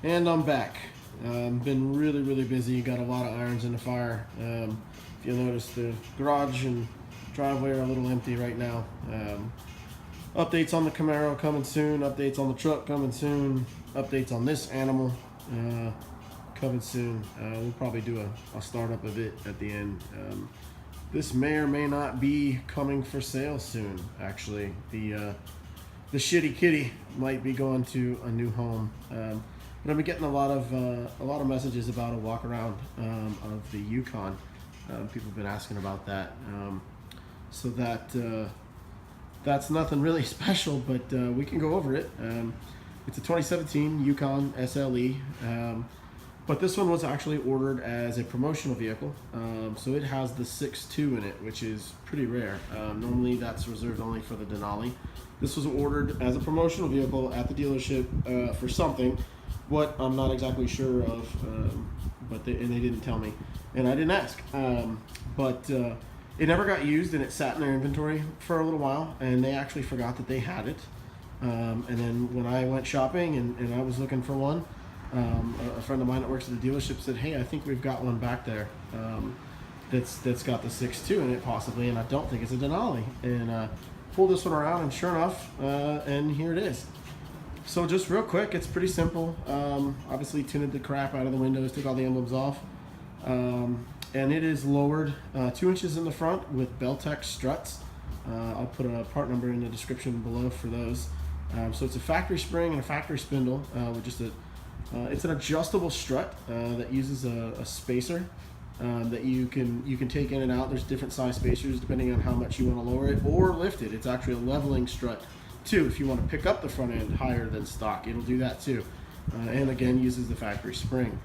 And I'm back. Been really busy, got a lot of irons in the fire. If you'll notice, the garage and driveway are a little empty right now. Updates on the Camaro coming soon, updates on the truck coming soon, updates on this animal coming soon. We'll probably do a startup of it at the end. This may or may not be coming for sale soon, actually. The shitty kitty might be going to a new home. But I've been getting a lot of messages about a walk around of the Yukon. People have been asking about that. So that's nothing really special, but we can go over it. It's a 2017 Yukon SLE, but this one was actually ordered as a promotional vehicle. So it has the 6.2 in it, which is pretty rare. Normally that's reserved only for the Denali. This was ordered as a promotional vehicle at the dealership for something. What I'm not exactly sure of, but they didn't tell me, and I didn't ask. But it never got used, and it sat in their inventory for a little while, and they actually forgot that they had it. And then when I went shopping and I was looking for one, a friend of mine that works at the dealership said, "Hey, I think we've got one back there that's got the 6.2 in it possibly, and I don't think it's a Denali." And pulled this one around, and sure enough, and here it is. So just real quick, it's pretty simple. Obviously tinted the crap out of the windows, took all the emblems off. And it is lowered 2 inches in the front with Belltech struts. I'll put a part number in the description below for those. So it's a factory spring and a factory spindle with just it's an adjustable strut that uses a spacer that you can take in and out. There's different size spacers depending on how much you want to lower it or lift it. It's actually a leveling strut too. If you want to pick up the front end higher than stock, it'll do that too. And again, uses the factory spring.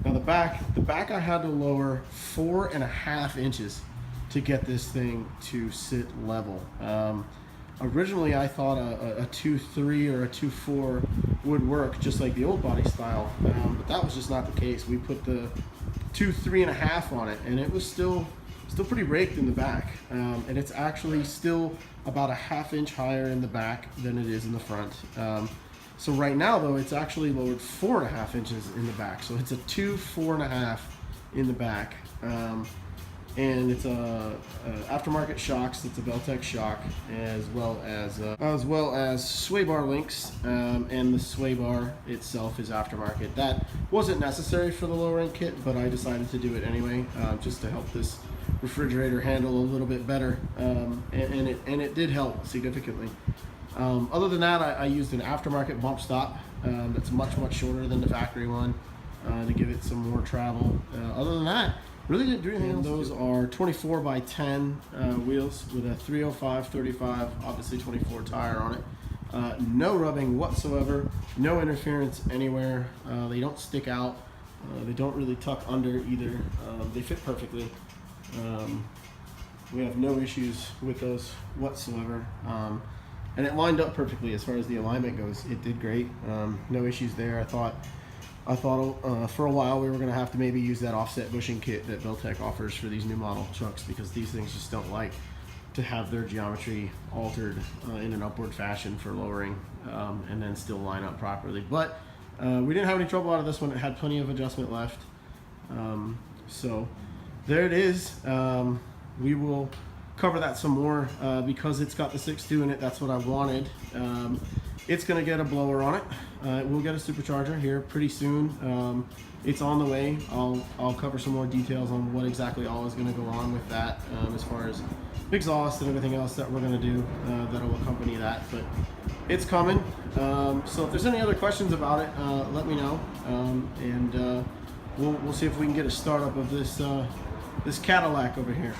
Now the back I had to lower 4.5 inches to get this thing to sit level. Originally I thought a 2.3 or a 2.4 would work just like the old body style, but that was just not the case. We put the 3.5 on it, and it was still pretty raked in the back, and it's actually still about a 1/2 inch higher in the back than it is in the front. So right now though, it's actually lowered 4.5 inches in the back, so it's a 4.5 in the back. And it's a aftermarket shocks. It's a Belltech shock, as well as sway bar links, and the sway bar itself is aftermarket. That wasn't necessary for the lower end kit, but I decided to do it anyway, just to help this refrigerator handle a little bit better, and it did help significantly. Other than that, I used an aftermarket bump stop that's much shorter than the factory one to give it some more travel. Other than that, really didn't do anything else. Those are 24 by 10 wheels with a 305/35, obviously 24 tire on it. No rubbing whatsoever, no interference anywhere. They don't stick out. They don't really tuck under either. They fit perfectly. We have no issues with those whatsoever. And it lined up perfectly as far as the alignment goes. It did great. No issues there. I thought for a while we were going to have to maybe use that offset bushing kit that Belltech offers for these new model trucks, because these things just don't like to have their geometry altered in an upward fashion for lowering and then still line up properly. But we didn't have any trouble out of this one. It had plenty of adjustment left. So there it is. We will cover that some more because it's got the 6.2 in it. That's what I wanted. It's going to get a blower on it. We'll get a supercharger here pretty soon. It's on the way. I'll cover some more details on what exactly all is going to go on with that, as far as exhaust and everything else that we're going to do that will accompany that. But it's coming. So if there's any other questions about it, let me know, and we'll see if we can get a startup of this Cadillac over here.